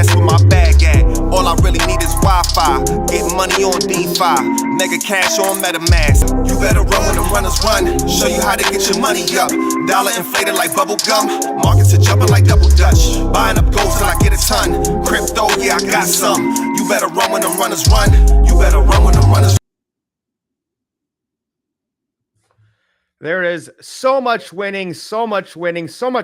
that's where my bag at. All I really need is Wi-Fi. Getting money on DeFi. Mega cash on M.I.M.S. You better run when the runners run. Show you how to get your money up. Dollar inflated like bubble gum. Markets are jumping like double dutch. Buying up gold till I get a ton. Crypto, yeah, I got some. You better run when the runners run. You better run when the runners run. There is so much winning, so much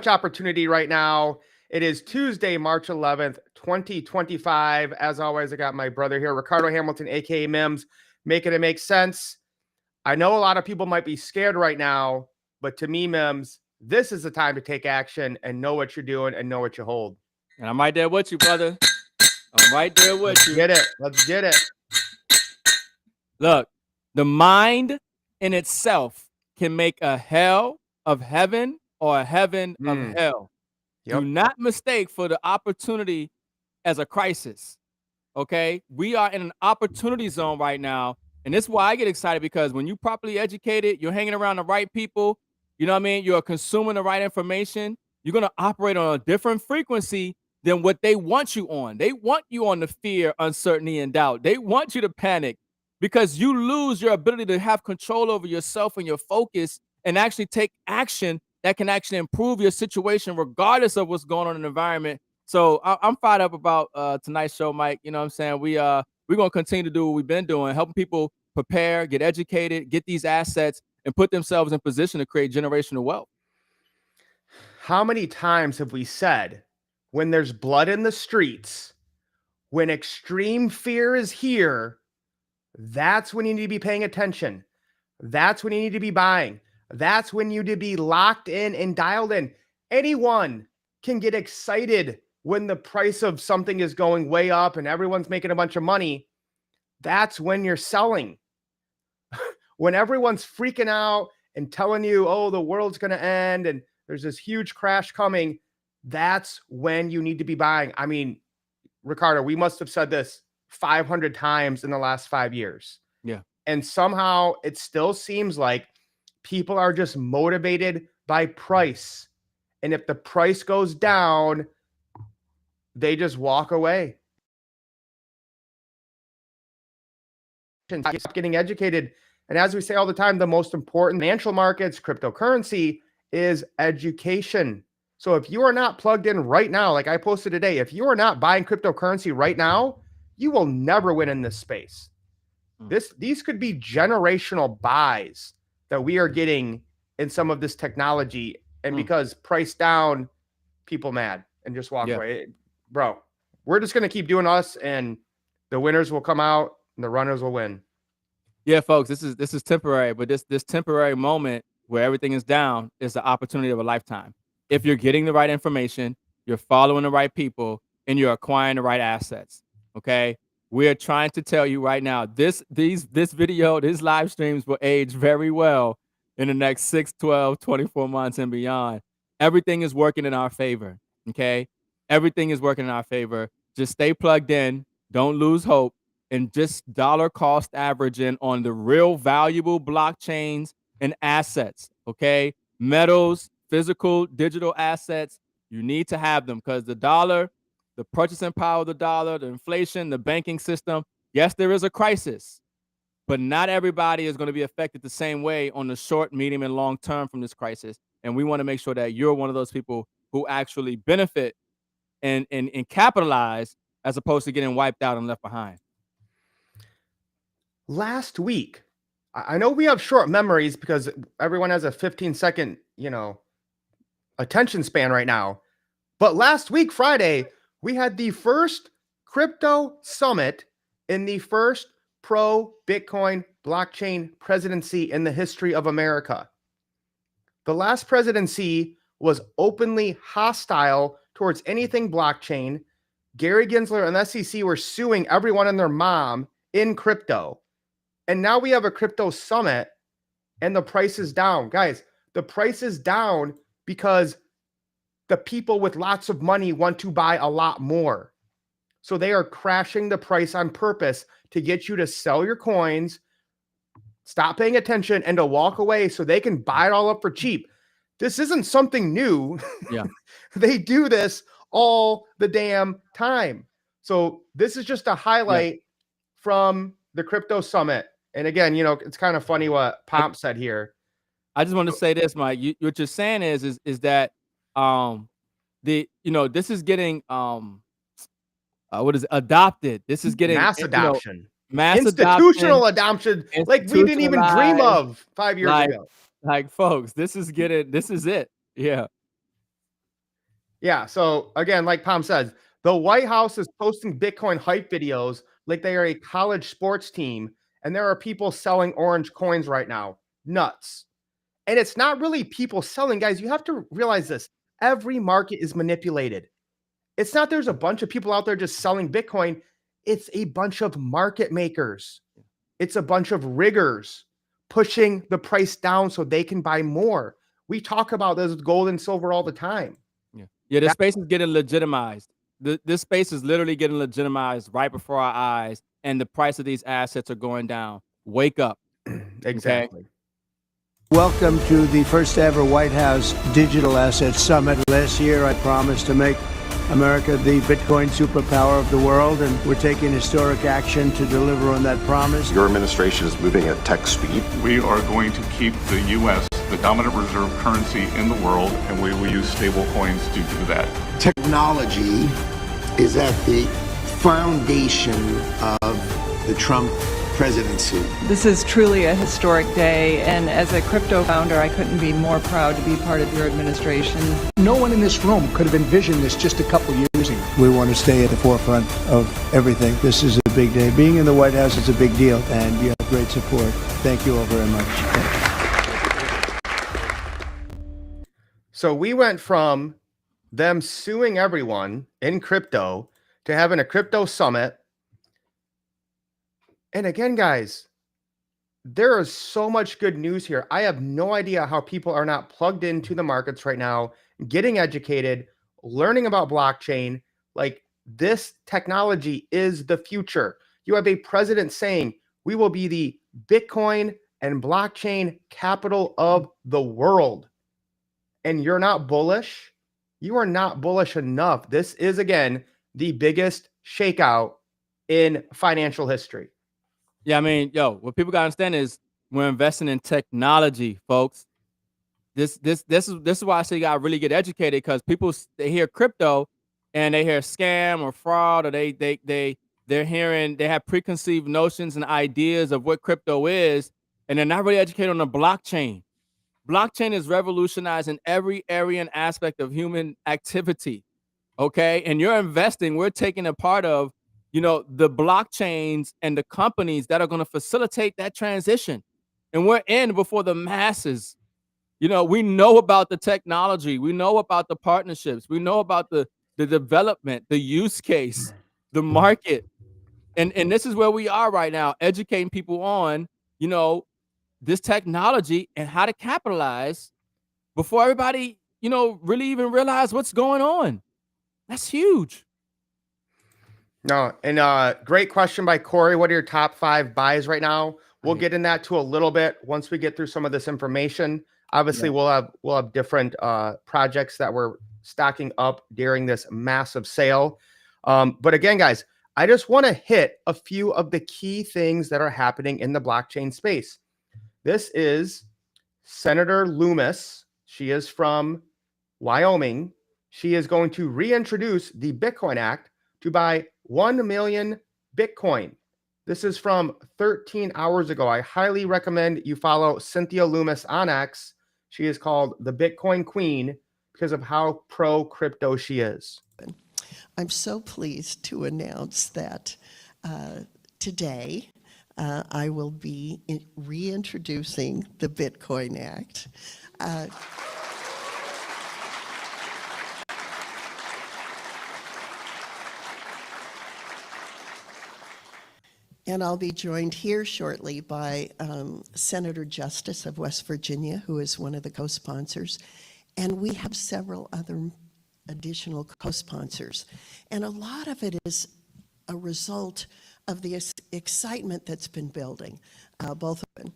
opportunity right now. It is Tuesday, March 11th, 2025. As always, I got my brother here, Ricardo Hamilton, aka M.I.M.S, making it make sense. I know a lot of people might be scared right now, but to me, M.I.M.S, this is the time to take action and know what you're doing and know what you hold. And I'm right there with you, brother. I'm right there with you. Get it. Let's get it. Look, the mind in itself can make a hell of heaven or a heaven of hell. Yep. Do not mistake for the opportunity as a crisis. Okay, we are in an opportunity zone right now, and this is why I get excited, because when you're properly educated, you're hanging around the right people, you know what I mean, you're consuming the right information, you're going to operate on a different frequency than what they want you on. They want you on the fear, uncertainty, and doubt. They want you to panic, because you lose your ability to have control over yourself and your focus and actually take action that can actually improve your situation regardless of what's going on in the environment. So I'm fired up about tonight's show, Mike. You know what I'm saying? We're going to continue to do what we've been doing, helping people prepare, get educated, get these assets, and put themselves in position to create generational wealth. How many times have we said, when there's blood in the streets, when extreme fear is here, that's when you need to be paying attention. That's when you need to be buying. That's when you need to be locked in and dialed in. Anyone can get excited when the price of something is going way up and everyone's making a bunch of money. That's when you're selling. When everyone's freaking out and telling you, oh, the world's going to end and there's this huge crash coming, that's when you need to be buying. I mean, Ricardo, we must have said this 500 times in the last 5 years. Yeah. And somehow it still seems like people are just motivated by price. And if the price goes down, they just walk away. Stop getting educated. And as we say all the time, the most important financial markets, cryptocurrency, is education. So if you are not plugged in right now, like I posted today, if you are not buying cryptocurrency right now, you will never win in this space. These could be generational buys that we are getting in some of this technology. And because price down, people mad and just walk away. Bro, we're just going to keep doing us, and the winners will come out and the runners will win. Yeah, folks, this is temporary, but this temporary moment where everything is down is the opportunity of a lifetime. If you're getting the right information, you're following the right people, and you're acquiring the right assets. Okay, we are trying to tell you right now, this video, these live streams will age very well in the next 6, 12, 24 months and beyond. Everything is working in our favor. Okay, everything is working in our favor. Just stay plugged in. Don't lose hope. And just dollar cost averaging on the real valuable blockchains and assets. Okay, metals, physical, digital assets. You need to have them, because the dollar, the purchasing power of the dollar, the inflation, the banking system. Yes, there is a crisis, but not everybody is going to be affected the same way on the short, medium, and long term from this crisis. And we want to make sure that you're one of those people who actually benefit and capitalize, as opposed to getting wiped out and left behind. Last week, I know we have short memories because everyone has a 15-second, attention span right now. But last week, Friday, we had the first crypto summit in the first pro-Bitcoin blockchain presidency in the history of America. The last presidency was openly hostile towards anything blockchain. Gary Gensler and the SEC were suing everyone and their mom in crypto. And now we have a crypto summit and the price is down. Guys, the price is down because the people with lots of money want to buy a lot more. So they are crashing the price on purpose to get you to sell your coins, stop paying attention, and to walk away so they can buy it all up for cheap. This isn't something new. Yeah. They do this all the damn time. So this is just a highlight from the crypto summit. And again, you know, it's kind of funny what Pomp said here. I just want to say this, Mike. What you're saying is that this is getting what is it, adopted. This is getting mass adoption, mass institutional adoption, adoption, like we didn't even dream institutionalized, of 5 years ago. Like folks, this is it. Yeah. Yeah. So again, like Pom says, the White House is posting Bitcoin hype videos like they are a college sports team, and there are people selling orange coins right now. Nuts. And it's not really people selling, guys. You have to realize this. Every market is manipulated. It's not there's a bunch of people out there just selling Bitcoin. It's a bunch of market makers. It's a bunch of riggers pushing the price down so they can buy more. We talk about this with gold and silver all the time. Yeah, this space is getting legitimized. This space is literally getting legitimized right before our eyes, and the price of these assets are going down. Wake up. Exactly. Okay? Welcome to the first ever White House Digital Assets Summit. Last year, I promised to make America the Bitcoin superpower of the world, and we're taking historic action to deliver on that promise. Your administration is moving at tech speed. We are going to keep the U.S. the dominant reserve currency in the world, and we will use stable coins to do that. Technology is at the foundation of the Trump presidency. This is truly a historic day, and as a crypto founder, I couldn't be more proud to be part of your administration. No one in this room could have envisioned this just a couple years ago. We want to stay at the forefront of everything. This is a big day. Being in the White House is a big deal, and you have great support. Thank you all very much. So we went from them suing everyone in crypto to having a crypto summit. And again, guys, there is so much good news here. I have no idea how people are not plugged into the markets right now, getting educated, learning about blockchain. Like, this technology is the future. You have a president saying we will be the Bitcoin and blockchain capital of the world. And you're not bullish. You are not bullish enough. This is, again, the biggest shakeout in financial history. Yeah, I mean, what people gotta understand is we're investing in technology, folks. This is why I say you gotta really get educated, because people, they hear crypto and they hear scam or fraud, or they're hearing, they have preconceived notions and ideas of what crypto is, and they're not really educated on the blockchain. Blockchain is revolutionizing every area and aspect of human activity. Okay, and you're investing. We're taking a part of, the blockchains and the companies that are going to facilitate that transition. And we're in before the masses. We know about the technology. We know about the partnerships. We know about the development, the use case, the market. And this is where we are right now, educating people on, this technology and how to capitalize before everybody, really even realize what's going on. That's huge. No, and great question by Corey. What are your top 5 buys right now? We'll get in that to a little bit once we get through some of this information. Obviously, we'll have different projects that we're stocking up during this massive sale. But again, guys, I just want to hit a few of the key things that are happening in the blockchain space. This is Senator Loomis. She is from Wyoming. She is going to reintroduce the Bitcoin Act to buy 1 million Bitcoin. This is from 13 hours ago. I highly recommend you follow Cynthia Loomis on X. She is called the Bitcoin Queen because of how pro crypto she is. I'm so pleased to announce that today I will be reintroducing the Bitcoin Act. And I'll be joined here shortly by Senator Justice of West Virginia, who is one of the co-sponsors. And we have several other additional co-sponsors. And a lot of it is a result of the excitement that's been building, both of them.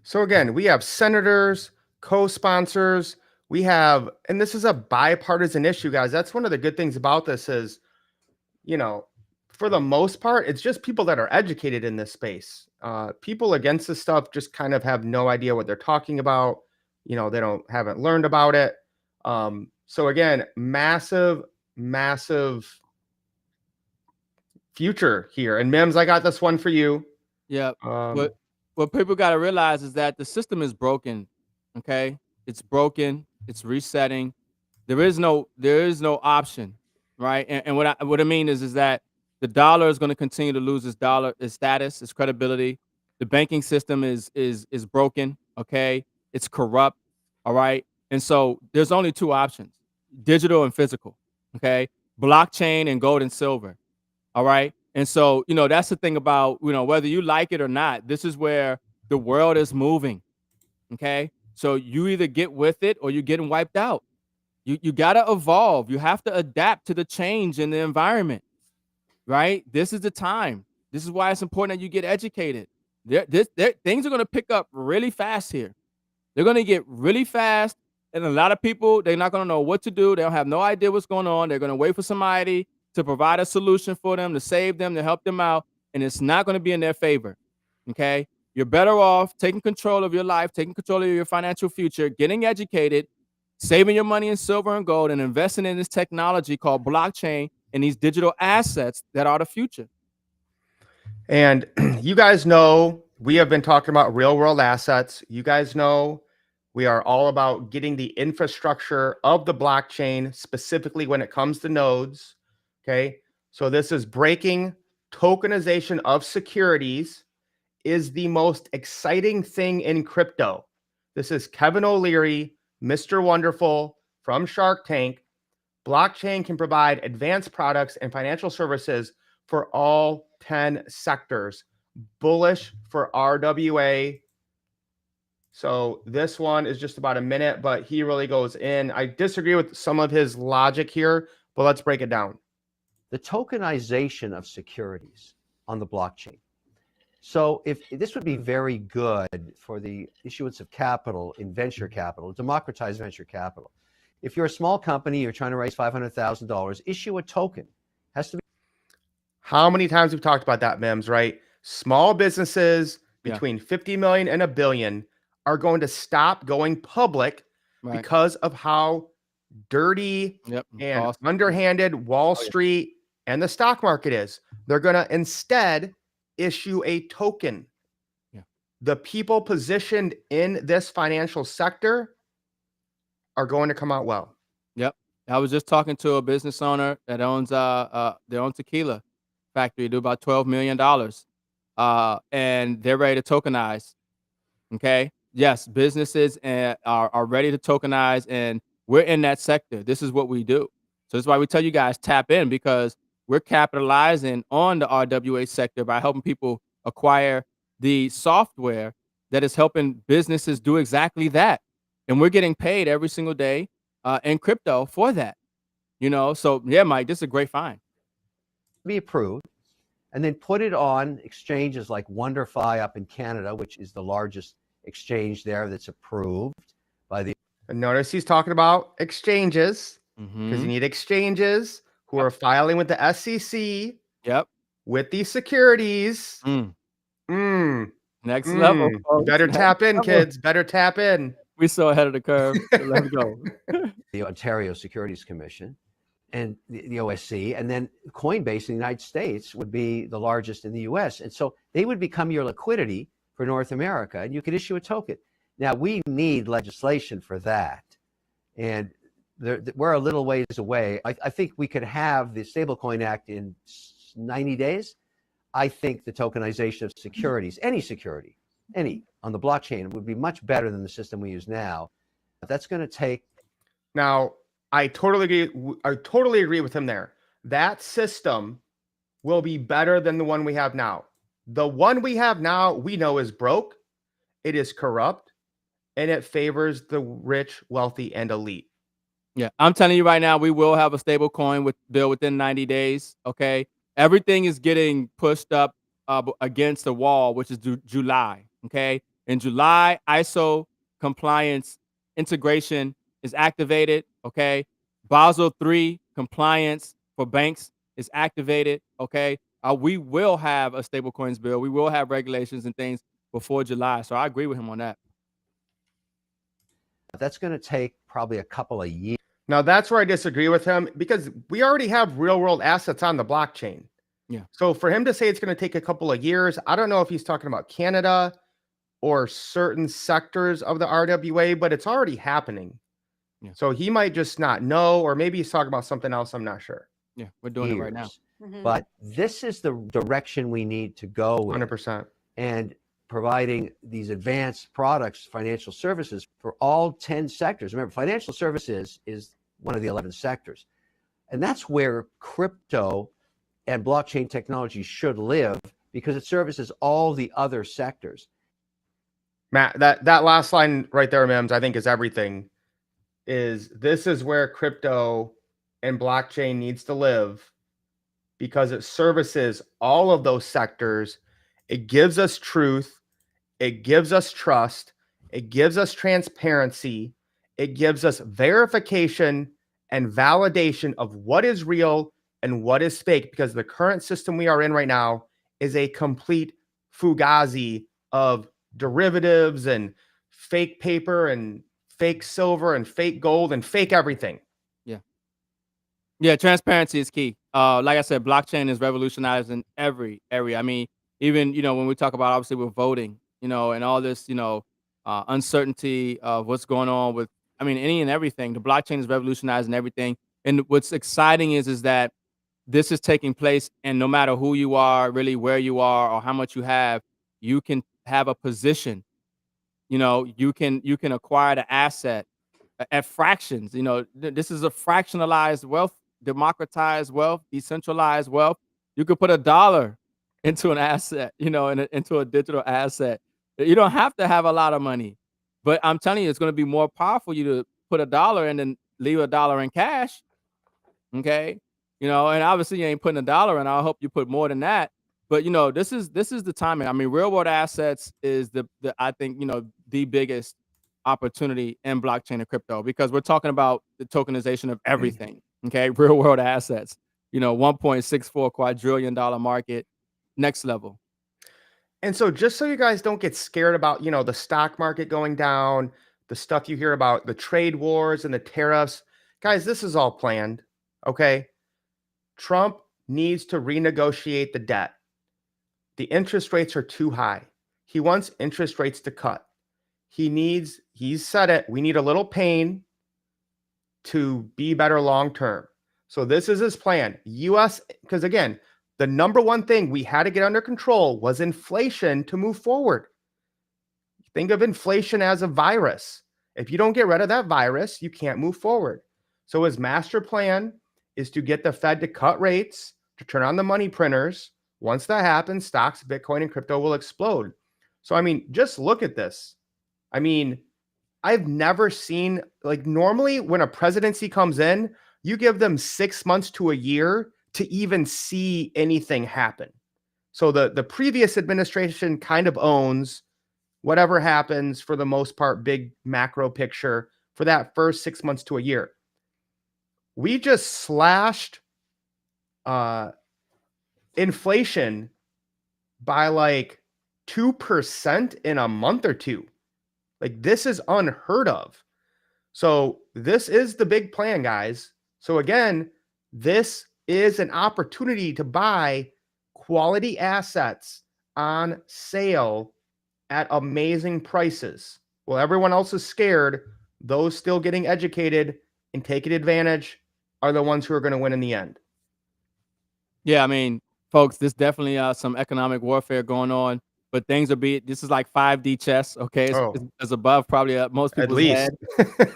So again, we have senators, co-sponsors. We have, and this is a bipartisan issue, guys. That's one of the good things about this is, for the most part, it's just people that are educated in this space. People against this stuff just kind of have no idea what they're talking about. They haven't learned about it. So again, massive future here. And Mims, I got this one for you. Yeah. What people got to realize is that the system is broken. Okay, it's broken. It's resetting. There is no option, right? And what I mean is that the dollar is going to continue to lose its status, its credibility. The banking system is broken. Okay, it's corrupt. All right, and so there's only two options: digital and physical. Okay, blockchain and gold and silver. All right. And so, that's the thing about, whether you like it or not, this is where the world is moving. Okay. So you either get with it or you're getting wiped out. You got to evolve. You have to adapt to the change in the environment. Right. This is the time. This is why it's important that you get educated. Things are going to pick up really fast here. They're going to get really fast. And a lot of people, they're not going to know what to do. They don't have no idea what's going on. They're going to wait for somebody to provide a solution for them, to save them, to help them out. And it's not going to be in their favor. Okay. You're better off taking control of your life, taking control of your financial future, getting educated, saving your money in silver and gold, and investing in this technology called blockchain and these digital assets that are the future. And you guys know we have been talking about real world assets. You guys know we are all about getting the infrastructure of the blockchain, specifically when it comes to nodes. Okay. So this is breaking tokenization of securities is the most exciting thing in crypto. This is Kevin O'Leary, Mr. Wonderful from Shark Tank. Blockchain can provide advanced products and financial services for all 10 sectors. Bullish for RWA. So this one is just about a minute, but he really goes in. I disagree with some of his logic here, but let's break it down. The tokenization of securities on the blockchain. So if this would be very good for the issuance of capital in venture capital, democratize venture capital. If you're a small company, you're trying to raise $500,000, issue a token. Has to be. How many times we've talked about that, Mims, right? Small businesses between 50 million and $1 billion are going to stop going public because of how dirty and underhanded Wall Street and the stock market is. They're going to instead issue a token. The people positioned in this financial sector are going to come out well. Yep. I was just talking to a business owner that owns their own tequila factory, do about $12 million. And they're ready to tokenize. Okay. Yes, businesses are ready to tokenize, and we're in that sector. This is what we do. So that's why we tell you guys tap in, because we're capitalizing on the RWA sector by helping people acquire the software that is helping businesses do exactly that. And we're getting paid every single day in crypto for that. So yeah, Mike, this is a great find. Be approved, and then put it on exchanges like WonderFi up in Canada, which is the largest exchange there that's approved by the. And notice he's talking about exchanges, because you need exchanges who are filing with the SEC. With these securities. Next level, folks. Better tap in, kids. Better tap in. We're so ahead of the curve. Let's go. The Ontario Securities Commission and the OSC, and then Coinbase in the United States would be the largest in the US. And so they would become your liquidity for North America, and you could issue a token. Now, we need legislation for that. And we're a little ways away. I think we could have the Stablecoin Act in 90 days. I think the tokenization of securities, any security, on the blockchain would be much better than the system we use now. But that's going to take. Now, I totally agree with him there. That system will be better than the one we have now. The one we have now, we know is broke, it is corrupt, and it favors the rich, wealthy, and elite. Yeah, I'm telling you right now, we will have a stable coin bill within 90 days. Okay. Everything is getting pushed up against the wall, which is July. Okay. In July, ISO compliance integration is activated. Okay. Basel III compliance for banks is activated. Okay. We will have a stablecoins bill. We will have regulations and things before July. So I agree with him on that. That's going to take probably a couple of years. Now, that's where I disagree with him, because we already have real world assets on the blockchain. Yeah. So for him to say it's going to take a couple of years, I don't know if he's talking about Canada or certain sectors of the RWA, but it's already happening. Yeah. So he might just not know, or maybe he's talking about something else. I'm not sure. Yeah, we're doing it right now. But this is the direction we need to go with. 100%. And providing these advanced products, financial services for all 10 sectors. Remember, financial services is one of the 11 sectors. And that's where crypto and blockchain technology should live, because it services all the other sectors. Matt, that last line right there, M.I.M.S, I think is everything. This is where crypto and blockchain needs to live, because it services all of those sectors. It gives us truth. It gives us trust. It gives us transparency. It gives us verification and validation of what is real and what is fake, because the current system we are in right now is a complete fugazi of derivatives and fake paper and fake silver and fake gold and fake everything. Yeah, transparency is key. Like I said, blockchain is revolutionizing every area. I mean, even, when we talk about, obviously, with voting, and all this, uncertainty of what's going on with, any and everything. The blockchain is revolutionizing everything. And what's exciting is that this is taking place, and no matter who you are, really where you are, or how much you can have a position. You can acquire the asset at fractions. This is a fractionalized wealth, democratized wealth, decentralized wealth. You could put $1 into an asset, into a digital asset. You don't have to have a lot of money, but I'm telling you, it's going to be more powerful you to put $1 and then leave $1 in cash. Okay. And obviously you ain't putting $1 in. I hope you put more than that. But this is the timing. Real world assets is the I think, the biggest opportunity in blockchain and crypto, because we're talking about the tokenization of everything. Okay, real world assets. $1.64 quadrillion market, next level. And so, just so you guys don't get scared about, the stock market going down, the stuff you hear about, the trade wars and the tariffs, guys, this is all planned. Okay. Trump needs to renegotiate the debt. The interest rates are too high. He wants interest rates to cut. He's said it. We need a little pain to be better long term. So this is his plan. Because again, the number one thing we had to get under control was inflation to move forward. Think of inflation as a virus. If you don't get rid of that virus, you can't move forward. So his master plan is to get the Fed to cut rates, to turn on the money printers. Once that happens, stocks, Bitcoin, and crypto will explode. So, just look at this. I've never seen, normally when a presidency comes in, you give them 6 months to a year to even see anything happen. So the previous administration kind of owns whatever happens, for the most part, big macro picture for that first 6 months to a year. We just slashed inflation by 2% in a month or two. This is unheard of. So this is the big plan, guys. So again, this is an opportunity to buy quality assets on sale at amazing prices. Well, everyone else is scared. Those still getting educated and taking advantage are the ones who are going to win in the end. Yeah, folks, there's definitely some economic warfare going on, but this is like 5D chess. Okay, it's above probably most people's head.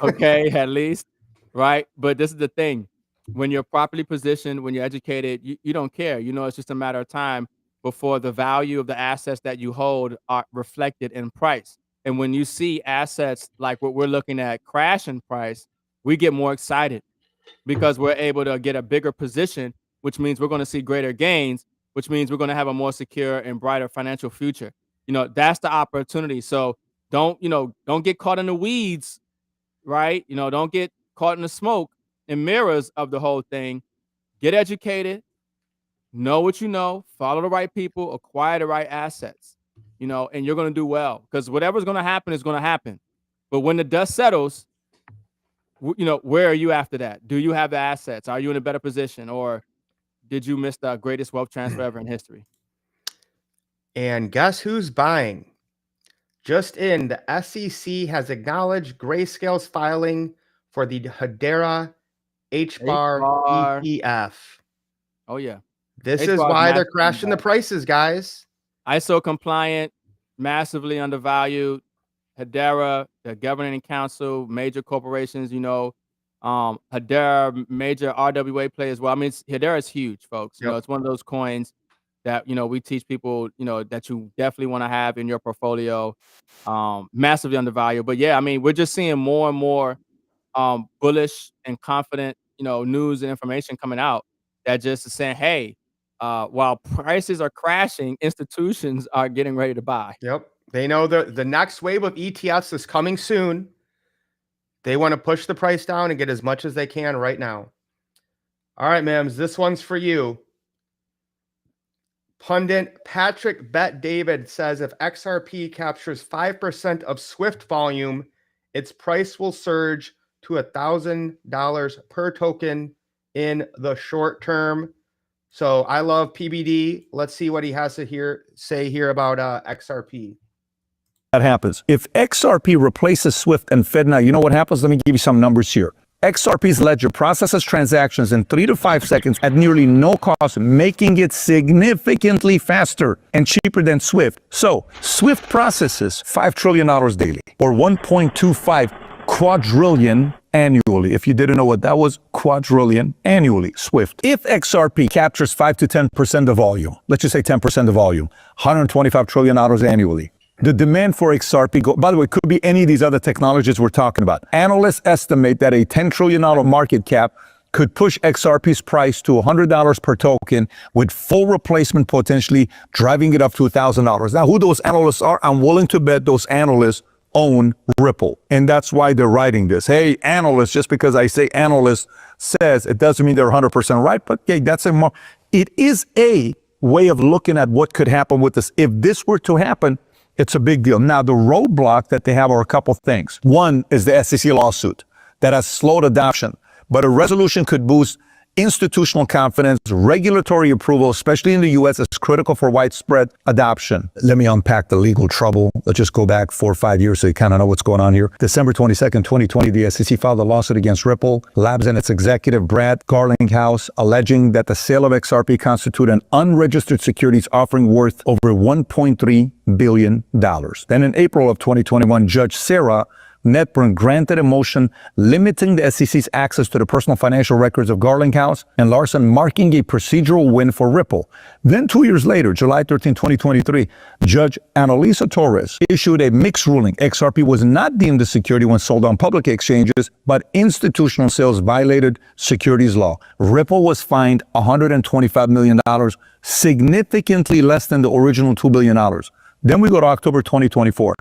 Okay, at least, right? But this is the thing: when you're properly positioned, when you're educated, you don't care. It's just a matter of time before the value of the assets that you hold are reflected in price. And when you see assets like what we're looking at crash in price, we get more excited, because we're able to get a bigger position, which means we're going to see greater gains, which means we're going to have a more secure and brighter financial future. That's the opportunity. So don't get caught in the weeds, right? Don't get caught in the smoke and mirrors of the whole thing. Get educated, know what you know, follow the right people, acquire the right assets, and you're going to do well, because whatever's going to happen is going to happen. But when the dust settles, where are you after that? Do you have the assets? Are you in a better position, or did you miss the greatest wealth transfer ever in history? And guess who's buying? Just in, the SEC has acknowledged Grayscale's filing for the Hedera H-bar ETF. Oh, yeah. This is why they're crashing the prices, guys. ISO compliant, massively undervalued. Hedera, the governing council, major corporations, Hedera, major RWA play as well. I mean, Hedera is huge, folks. Yep. It's one of those coins that, we teach people, that you definitely want to have in your portfolio. Massively undervalued. But yeah, I mean, we're just seeing more and more bullish and confident, news and information coming out that just is saying, hey, while prices are crashing, institutions are getting ready to buy. Yep. They know the next wave of ETFs is coming soon. They want to push the price down and get as much as they can right now. All right, M.I.M.S, this one's for you. Pundit Patrick Bet David says if XRP captures 5% of SWIFT volume, its price will surge to $1,000 per token in the short term. So I love PBD. Let's see what he has to say here about XRP. That happens. If XRP replaces SWIFT and FedNow, you know what happens? Let me give you some numbers here. XRP's ledger processes transactions in 3 to 5 seconds at nearly no cost, making it significantly faster and cheaper than SWIFT. So SWIFT processes $5 trillion daily, or 1.25 quadrillion annually. If you didn't know what that was, quadrillion annually, SWIFT. If XRP captures 5 to 10% of volume, let's just say 10% of volume, $125 trillion annually. The demand for XRP, by the way, could be any of these other technologies we're talking about. Analysts estimate that a $10 trillion market cap could push XRP's price to $100 per token, with full replacement potentially driving it up to $1,000. Now, who those analysts are, I'm willing to bet those analysts own Ripple. And that's why they're writing this. Hey, analysts, just because I say analyst says, it doesn't mean they're 100% right, but hey, it is a way of looking at what could happen with this. If this were to happen, it's a big deal. Now, the roadblock that they have are a couple things. One is the SEC lawsuit that has slowed adoption, but a resolution could boost institutional confidence. Regulatory approval, especially in the U.S., is critical for widespread adoption. Let me unpack the legal trouble. Let's just go back 4 or 5 years so you kind of know what's going on here. December 22nd, 2020, the SEC filed a lawsuit against Ripple Labs and its executive, Brad Garlinghouse, alleging that the sale of XRP constituted an unregistered securities offering worth over $1.3 billion. Then in April of 2021, Judge Sarah Netburn granted a motion limiting the SEC's access to the personal financial records of Garlinghouse and Larson, marking a procedural win for Ripple. Then 2 years later, July 13, 2023, Judge Annalisa Torres issued a mixed ruling. XRP was not deemed a security when sold on public exchanges, but institutional sales violated securities law. Ripple was fined $125 million, significantly less than the original $2 billion. Then we go to October 2024.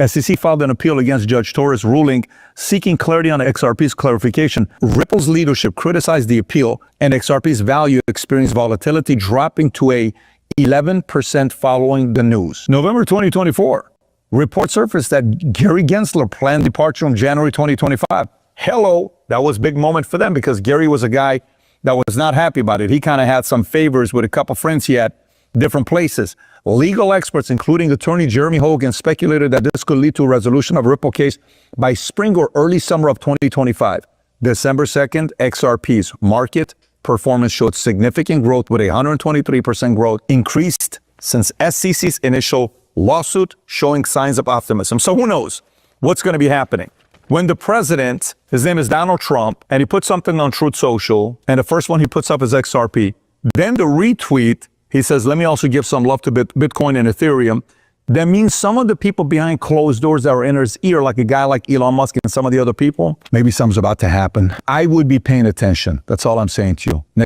SEC filed an appeal against Judge Torres' ruling, seeking clarity on XRP's clarification. Ripple's leadership criticized the appeal, and XRP's value experienced volatility, dropping to a 11% following the news. November 2024, reports surfaced that Gary Gensler planned departure in January 2025. Hello, that was a big moment for them because Gary was a guy that was not happy about it. He kind of had some favors with a couple friends he had, different places. Legal experts, including attorney Jeremy Hogan, speculated that this could lead to a resolution of Ripple case by spring or early summer of 2025. December 2nd, XRP's market performance showed significant growth, with a 123% growth, increased since SEC's initial lawsuit, showing signs of optimism. So who knows what's going to be happening? When the president, his name is Donald Trump, and he puts something on Truth Social, and the first one he puts up is XRP, then the retweet, he says, let me also give some love to Bitcoin and Ethereum. That means some of the people behind closed doors that are in his ear, like a guy like Elon Musk and some of the other people, maybe something's about to happen. I would be paying attention. That's all I'm saying to you.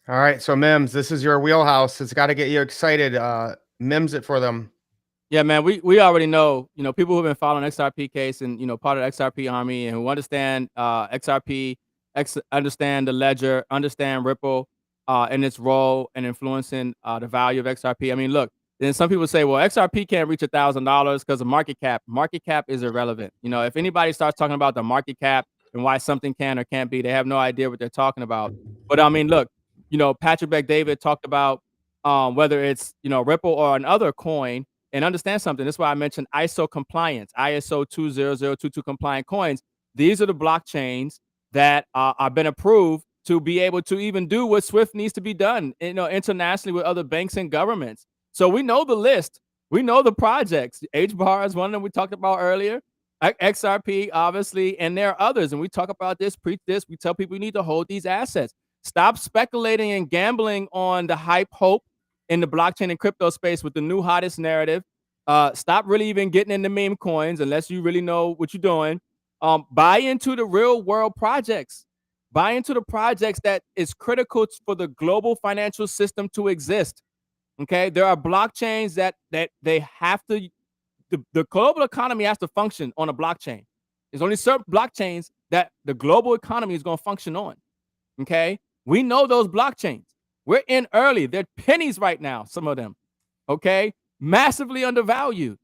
All right, so M.I.M.S, this is your wheelhouse. It's got to get you excited. M.I.M.S it for them. Yeah, man, we already know, people who've been following XRP case and, part of the XRP army, and who understand XRP, understand the ledger, understand Ripple. in its role in influencing the value of XRP. I mean, look, then some people say, well, XRP can't reach $1,000 because of market cap. Market cap is irrelevant. You know, if anybody starts talking about the market cap and why something can or can't be, they have no idea what they're talking about. But I mean, look, you know, Patrick Bet-David talked about whether it's, you know, Ripple or another coin. And understand something. That's why I mentioned ISO compliance, ISO 20022 compliant coins. These are the blockchains that have been approved to be able to even do what SWIFT needs to be done, you know, internationally with other banks and governments. So we know the list. We know the projects. HBAR is one of them we talked about earlier. XRP, obviously, and there are others. And we talk about this, preach this. We tell people you need to hold these assets. Stop speculating and gambling on the hype, hope in the blockchain and crypto space with the new hottest narrative. Stop really even getting into meme coins unless you really know what you're doing. Buy into the real world projects. Buy into the projects that is critical for the global financial system to exist. Okay, there are blockchains that they have to. The global economy has to function on a blockchain. There's only certain blockchains that the global economy is going to function on. Okay, we know those blockchains. We're in early. They're pennies right now, some of them. Okay, massively undervalued.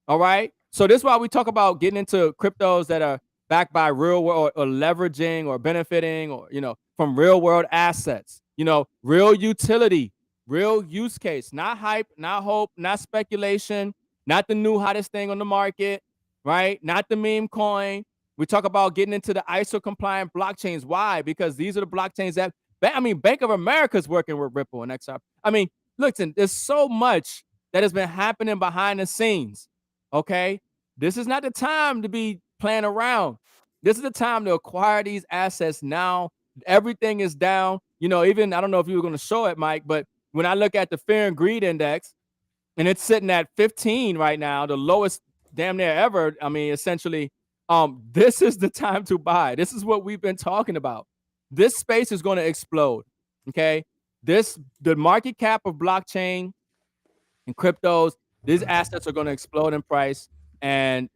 All right. So this is why we talk about getting into cryptos that are backed by real world or leveraging or benefiting or, you know, from real world assets, you know, real utility, real use case, not hype, not hope, not speculation, not the new hottest thing on the market, right? Not the meme coin. We talk about getting into the ISO compliant blockchains. Why? Because these are the blockchains that, I mean, Bank of America is working with Ripple and XRP. I mean, listen, there's so much that has been happening behind the scenes. Okay, this is not the time to be playing around. This is the time to acquire these assets now. Everything is down. You know, even I don't know if you were going to show it, Mike, but when I look at the Fear and Greed Index, and it's sitting at 15 right now, the lowest damn near ever. I mean, essentially, this is the time to buy. This is what we've been talking about. This space is going to explode. Okay, the market cap of blockchain and cryptos, these assets are going to explode in price. And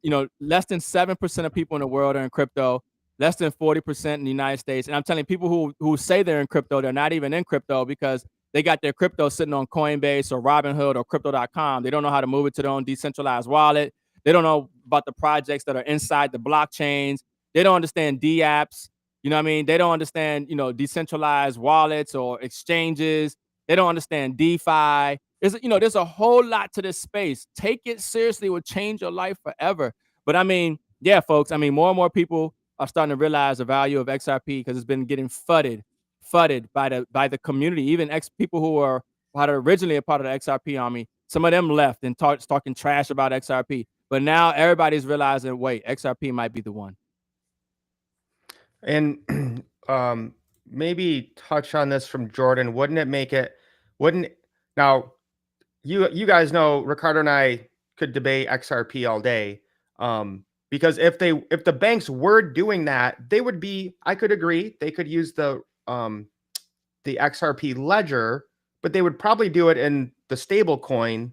you know, less than 7% of people in the world are in crypto, less than 40% in the United States. And I'm telling people who say they're in crypto, they're not even in crypto because they got their crypto sitting on Coinbase or Robinhood or crypto.com. They don't know how to move it to their own decentralized wallet. They don't know about the projects that are inside the blockchains. They don't understand dApps. You know what I mean? They don't understand, you know, decentralized wallets or exchanges. They don't understand DeFi. There's a whole lot to this space. Take it seriously. It will change your life forever. But I mean, yeah, folks, I mean, more and more people are starting to realize the value of XRP because it's been getting fudded by the community. Even people who are originally a part of the XRP army, some of them left and talking trash about XRP. But now everybody's realizing, wait, XRP might be the one. And maybe touch on this from Jordan. Now you guys know Ricardo and I could debate XRP all day. Because if the banks were doing that, I could agree, they could use the XRP ledger, but they would probably do it in the stable coin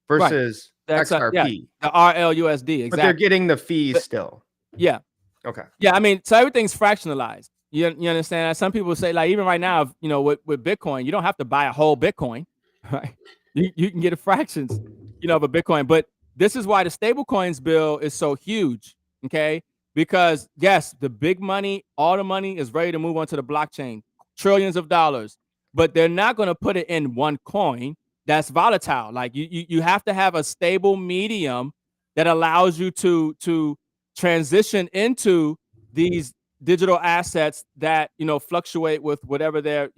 versus XRP. Yeah, the RLUSD, exactly. But they're getting the fees still. Yeah. Okay. Yeah, I mean, so everything's fractionalized. You understand? Some people say, like, even right now, you know, with Bitcoin, you don't have to buy a whole Bitcoin, right? You can get a fractions, you know, of a Bitcoin. But this is why the stablecoins bill is so huge, okay? Because yes, the big money, all the money is ready to move onto the blockchain, trillions of dollars, but they're not going to put it in one coin that's volatile. Like you have to have a stable medium that allows you to transition into these digital assets that, you know, fluctuate with whatever their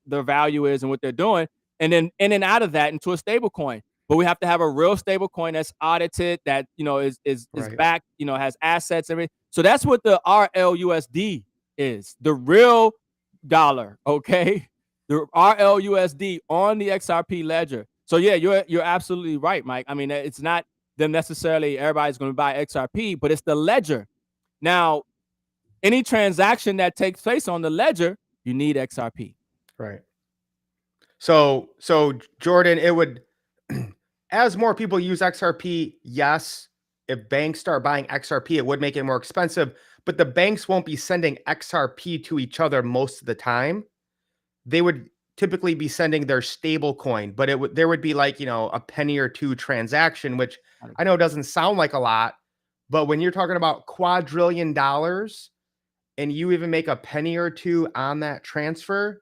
value is and what they're doing, and then in and out of that into a stable coin. But we have to have a real stable coin that's audited, that, you know, is backed, you know, has assets, everything. So that's what the RLUSD is, the real dollar, okay? The RLUSD on the XRP ledger. So yeah, you're absolutely right, Mike. I mean, it's not them necessarily everybody's going to buy XRP, but it's the ledger. Now, any transaction that takes place on the ledger, you need XRP. Right. So Jordan, it would, as more people use XRP, yes, if banks start buying XRP, it would make it more expensive, but the banks won't be sending XRP to each other most of the time. they would typically be sending their stable coin, but there would be like, a penny or two transaction, which I know doesn't sound like a lot, but when you're talking about quadrillion dollars and you even make a penny or two on that transfer,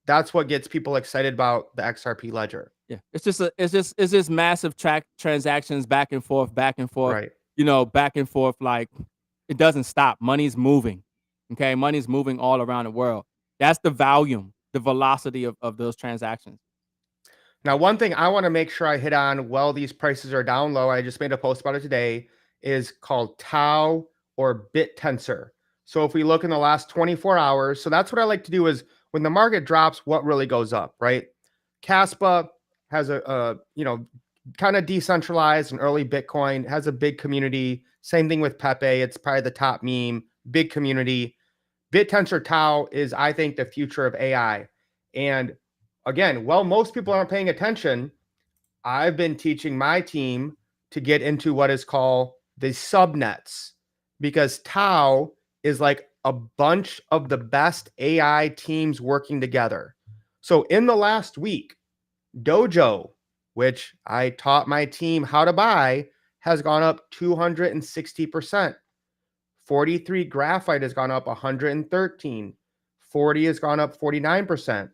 that's what gets people excited about the XRP ledger. Yeah, it's just massive transactions back and forth, back and forth, Right. back and forth. Like it doesn't stop. Money's moving. Okay, money's moving all around the world. That's the volume, the velocity of those transactions. Now, one thing I want to make sure I hit on while these prices are down low, I just made a post about it today, is called Tau or Bit Tensor. So if we look in the last 24 hours, so that's what I like to do is when the market drops, what really goes up, right? Caspa has a kind of decentralized and early Bitcoin, has a big community. Same thing with Pepe. It's probably the top meme, big community. BitTensor Tau is, I think, the future of AI. And again, while most people aren't paying attention, I've been teaching my team to get into what is called the subnets, because Tau is like a bunch of the best AI teams working together. So in the last week, Dojo, which I taught my team how to buy, has gone up 260%. 43 graphite has gone up 113. 40 has gone up 49%.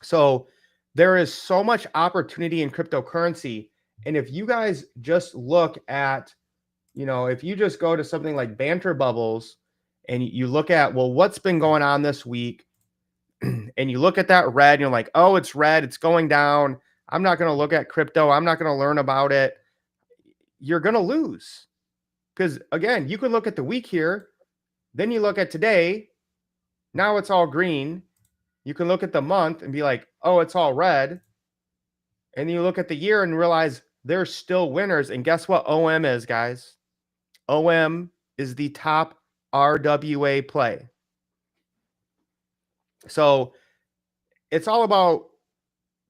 So there is so much opportunity in cryptocurrency. And if you guys just look at, if you just go to something like Banter Bubbles and you look at, well, what's been going on this week, and you look at that red, and you're like, oh, it's red, it's going down. I'm not going to look at crypto. I'm not going to learn about it. You're going to lose. Because again, you can look at the week here, then you look at today, now it's all green. You can look at the month and be like, oh, it's all red. And you look at the year and realize there's still winners. And guess what OM is, guys? OM is the top RWA play. So it's all about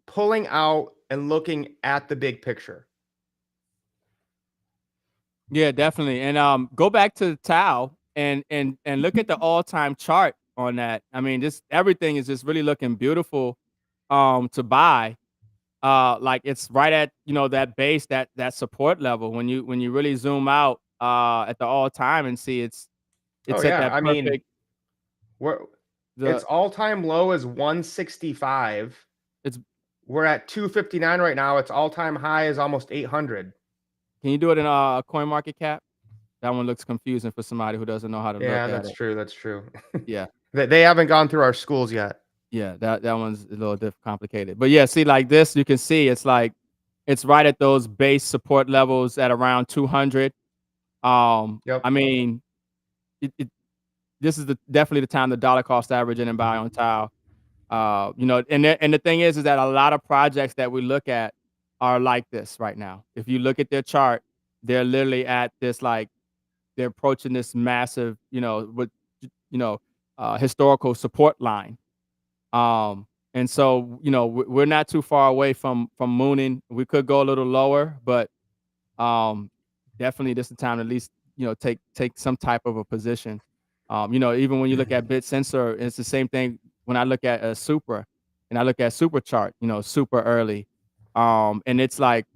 pulling out and looking at the big picture. Yeah, definitely. And go back to Tau and look at the all-time chart on that. I mean, just everything is just really looking beautiful to buy. Like it's right at that base, that support level. When you really zoom out at the all-time and see it's Oh at yeah, that I mean, perfect. its all-time low is 165. We're at 259 right now. Its all-time high is almost 800. Can you do it in coin market cap? That one looks confusing for somebody who doesn't know how to look at it. Yeah, that's true. That's true. Yeah. They haven't gone through our schools yet. Yeah, that one's a little complicated. But yeah, see, like this, you can see it's like it's right at those base support levels at around 200. Yep. I mean, this is definitely the time the dollar cost average in and buy on Tau. And the thing is that a lot of projects that we look at are like this right now. If you look at their chart, they're literally at this, like they're approaching this massive, historical support line. And so, we're not too far away from mooning. We could go a little lower, but definitely this is the time to at least, take some type of a position. Even when you look at Bit Sensor, it's the same thing when I look at a super and I look at super chart, super early. And it's like,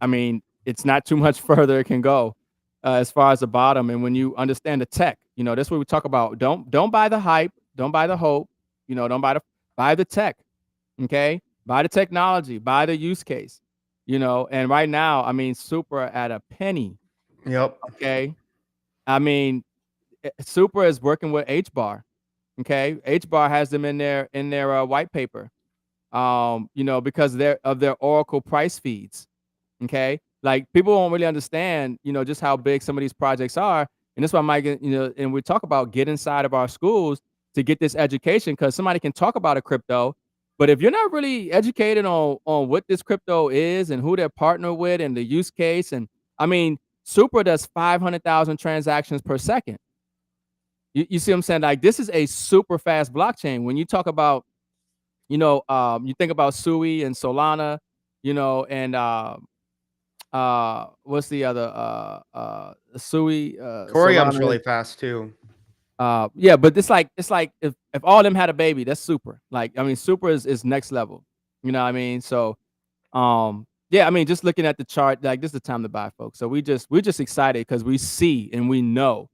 I mean, it's not too much further it can go as far as the bottom. And when you understand the tech, that's what we talk about. Don't buy the hype, don't buy the hope, don't buy the tech. Okay. Buy the technology, buy the use case, and right now, I mean, super at a penny. Yep. Okay. I mean, super is working with HBAR. Okay. HBAR has them in their white paper, because of their Oracle price feeds. Okay. Like people won't really understand, just how big some of these projects are. And that's why Mike, and we talk about get inside of our schools to get this education, because somebody can talk about a crypto, but if you're not really educated on what this crypto is and who they're partnered with and the use case, and I mean, Super does 500,000 transactions per second. You see what I'm saying? Like this is a super fast blockchain. When you talk about, you think about Sui and Solana, and what's the other Sui? Corium's Solana. really fast too. Yeah, but it's like if all of them had a baby, that's super. Like, I mean, super is next level. You know what I mean? So, yeah, I mean, just looking at the chart, like this is the time to buy, folks. So we're just excited because we see and we know.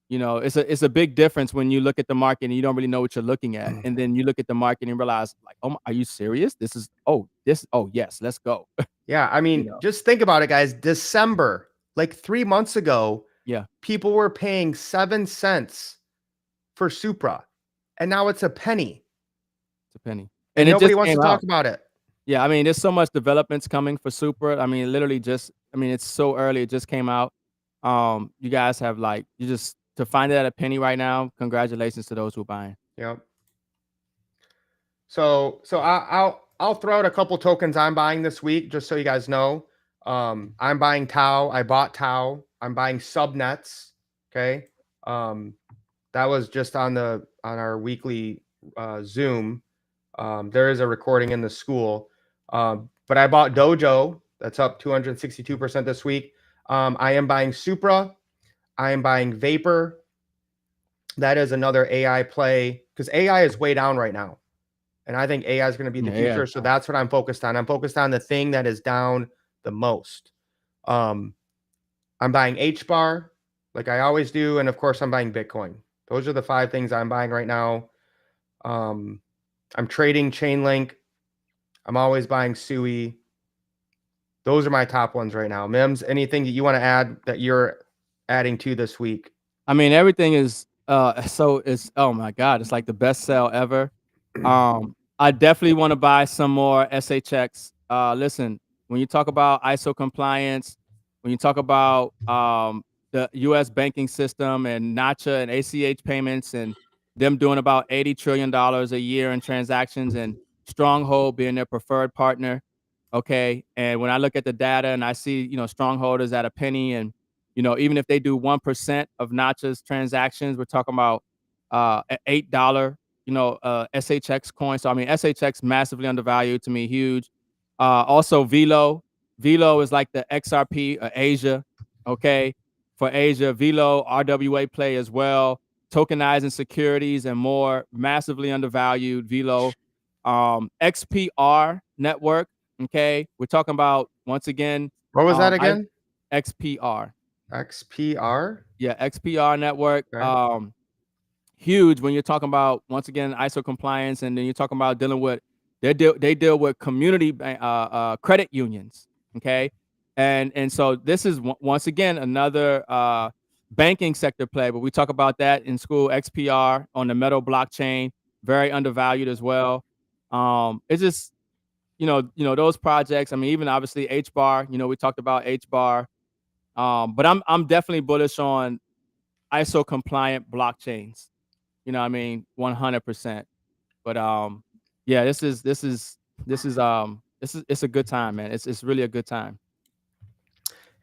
You know, it's a big difference when you look at the market and you don't really know what you're looking at, and then you look at the market and realize, like, oh, are you serious? Oh yes, let's go. Yeah, I You mean, know, just think about it, guys. December, like 3 months ago, yeah, people were paying 7 cents for Supra, and now it's a penny, it's a penny, and and it nobody just wants to came talk out. about it. Yeah, I mean, there's so much developments coming for Supra. I mean, literally just, I mean, it's so early. It just came out. You guys have like, you just, to find it at a penny right now, congratulations to those who are buying. Yep. So I'll throw out a couple tokens I'm buying this week, just so you guys know. I'm buying Tau. I bought Tau. I'm buying subnets. Okay. That was just on our weekly Zoom. There is a recording in the school. But I bought Dojo. That's up 262% this week. I am buying Supra. I am buying Vapor. That is another AI play because AI is way down right now. And I think AI is going to be the Yeah, future. So that's what I'm focused on. I'm focused on the thing that is down the most. I'm buying H bar like I always do. And of course, I'm buying Bitcoin. Those are the 5 things I'm buying right now. I'm trading Chainlink. I'm always buying Sui. Those are my top ones right now. Mims, anything that you want to add that you're adding to this week? I mean, everything is so it's, oh my God, it's like the best sell ever. I definitely want to buy some more SHX. Listen, when you talk about ISO compliance, when you talk about the US banking system and NACHA and ACH payments and them doing about $80 trillion a year in transactions and Stronghold being their preferred partner. Okay. And when I look at the data and I see, you know, Stronghold is at a penny, and you know, even if they do 1% of Nacha's transactions, we're talking about $8, you know, SHX coin. So I mean, SHX massively undervalued to me, huge. Also, Velo is like the XRP of Asia. Okay, for Asia, Velo RWA play as well. Tokenizing securities and more, massively undervalued. Velo, XPR network. Okay, we're talking about, once again, What was that again? XPR. XPR? Yeah, XPR network. Okay. Huge when you're talking about, once again, ISO compliance, and then you're talking about dealing with, they deal with community credit unions. Okay, and so this is once again another banking sector play, but we talk about that in school. XPR on the Metal blockchain, very undervalued as well. It's just, you know those projects. I mean, even obviously H bar. You know, we talked about H bar. But I'm definitely bullish on ISO compliant blockchains. You know what I mean? 100%. But yeah, it's a good time, man. It's really a good time.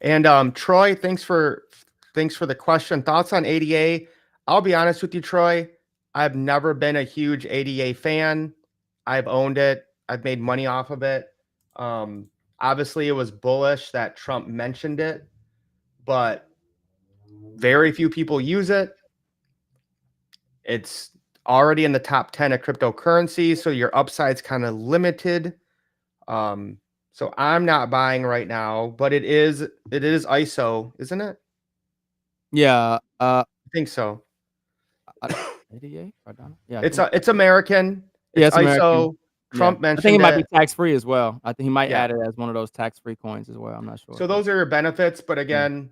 And Troy, thanks for the question. Thoughts on ADA? I'll be honest with you, Troy. I've never been a huge ADA fan. I've owned it. I've made money off of it. Obviously, it was bullish that Trump mentioned it, but very few people use it. It's already in the top 10 of cryptocurrencies, so your upside's kind of limited. So I'm not buying right now, but it is ISO, isn't it? Yeah. I think so. ADA? Cardano? Yeah, I It's think. it's American. Yeah, It's it's American. ISO. Yeah, Trump I think it mentioned might be it. tax free as well. I think he might Yeah. add it as one of those tax free coins as well. I'm not sure. So those are your benefits, but again,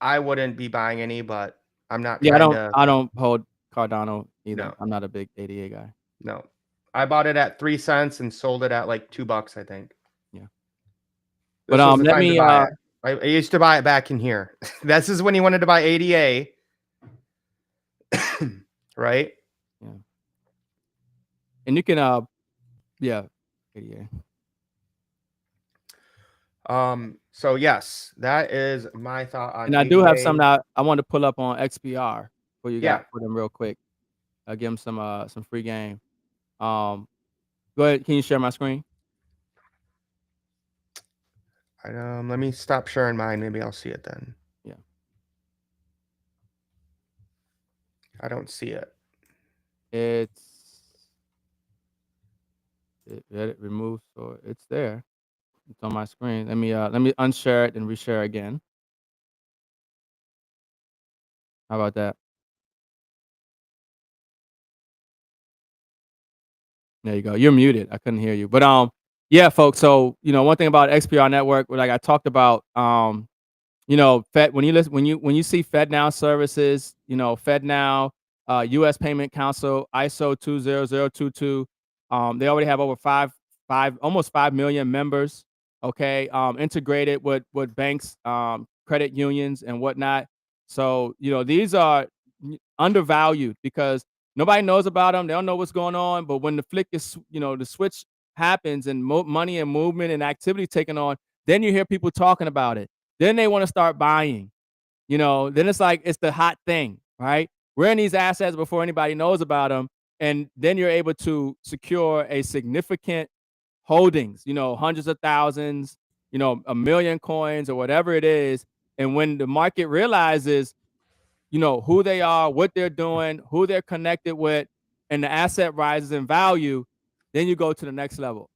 I wouldn't be buying any, but I'm not Yeah, trying to. I don't hold Cardano either. No. I'm not a big ADA guy. No. I bought it at 3 cents and sold it at like $2, I think. Yeah. This But was the let time to me buy it. I used to buy it back in here. This is when you wanted to buy ADA. Right? Yeah. And you can yeah, ADA. So yes, that is my thought on And I ADA. do have some that I want to pull up on XPR for you guys, Yeah. for them real quick. I'll give them some free game. Go ahead. Can you share my screen? Let me stop sharing mine. Maybe I'll see it then. Yeah. I don't see it. It removed, so it's there. It's on my screen. Let me unshare it and reshare again. How about that? There you go. You're muted. I couldn't hear you. But yeah, folks. So one thing about XPR Network, like I talked about, Fed when you listen when you see FedNow services, FedNow, U.S. Payment Council, ISO 20022, they already have over almost 5 million members. Okay, integrated with banks, credit unions, and whatnot. So these are undervalued because nobody knows about them. They don't know what's going on. But when the flick is, the switch happens and money and movement and activity taken on, then you hear people talking about it. Then they want to start buying, then it's like it's the hot thing, right? We're in these assets before anybody knows about them. And then you're able to secure a significant holdings, hundreds of thousands, a million coins or whatever it is. And when the market realizes, who they are, what they're doing, who they're connected with, and the asset rises in value, then you go to the next level,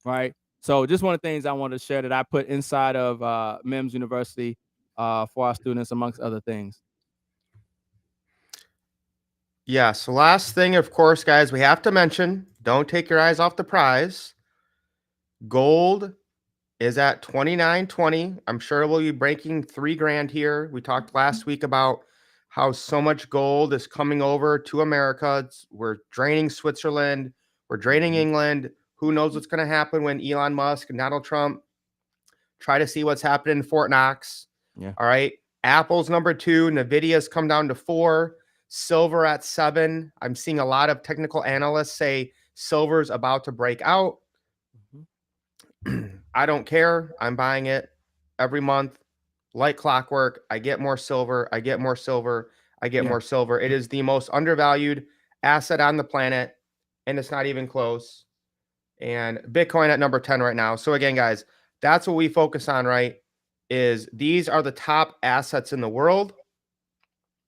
right? So just one of the things I wanted to share that I put inside of M.I.M.S University for our students, amongst other things. Yeah, so last thing, of course, guys, we have to mention, don't take your eyes off the prize. Gold is at 29.20. I'm sure we'll be breaking 3 grand here. We talked last week about how so much gold is coming over to America. We're draining Switzerland. We're draining England. Who knows what's going to happen when Elon Musk and Donald Trump try to see what's happening in Fort Knox. Yeah. All right. Apple's number 2. Nvidia's come down to 4. Silver at 7. I'm seeing a lot of technical analysts say silver's about to break out. I don't care. I'm buying it every month like clockwork. I get more silver. I get more silver. I get more silver. It is the most undervalued asset on the planet, and it's not even close. And Bitcoin at number 10 right now. So again, guys, that's what we focus on, right? Is these are the top assets in the world.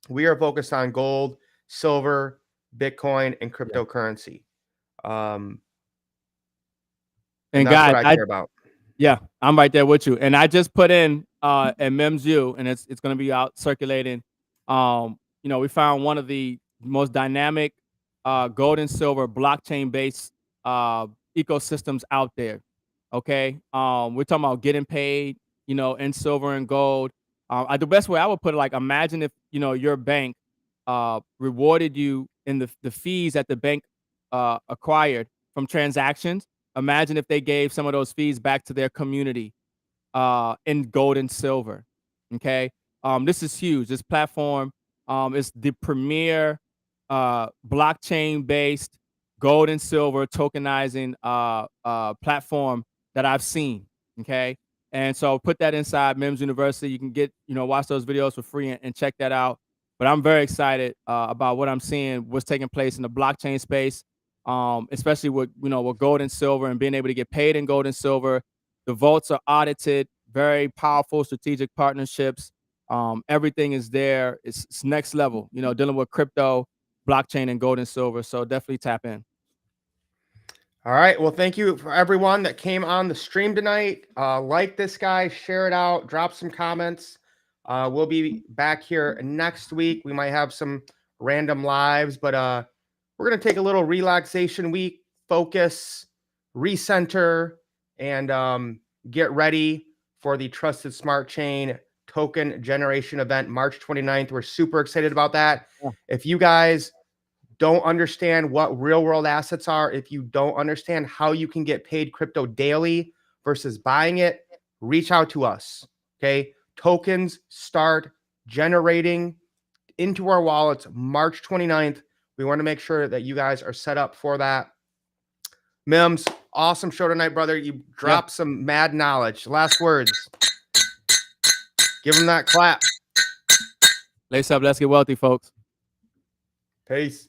We are focused on gold, silver, Bitcoin, and cryptocurrency. And that's guys, what I care about. Yeah, I'm right there with you. And I just put in at M.I.M.S U, and it's going to be out circulating. We found one of the most dynamic gold and silver blockchain based ecosystems out there. Okay, we're talking about getting paid, in silver and gold. The best way I would put it, like, imagine if your bank rewarded you in the fees that the bank acquired from transactions. Imagine if they gave some of those fees back to their community in gold and silver. Okay, this is huge. This platform is the premier blockchain-based gold and silver tokenizing platform that I've seen. Okay, and so put that inside M.I.M.S University. You can get watch those videos for free and check that out. But I'm very excited about what I'm seeing, what's taking place in the blockchain space. Especially with with gold and silver and being able to get paid in gold and silver. The vaults are audited, very powerful strategic partnerships. Everything is there. It's next level, dealing with crypto, blockchain, and gold and silver. So definitely tap in. All right. Well, thank you for everyone that came on the stream tonight. Like this guy, share it out, drop some comments. We'll be back here next week. We might have some random lives, but we're going to take a little relaxation week, focus, recenter, and get ready for the Trusted Smart Chain Token Generation event, March 29th. We're super excited about that. Yeah. If you guys don't understand what real world assets are, if you don't understand how you can get paid crypto daily versus buying it, reach out to us. Okay. Tokens start generating into our wallets March 29th. We want to make sure that you guys are set up for that. M.I.M.S, awesome show tonight, brother. You dropped some mad knowledge. Last words. Give them that clap. Lace up. Let's get wealthy, folks. Peace.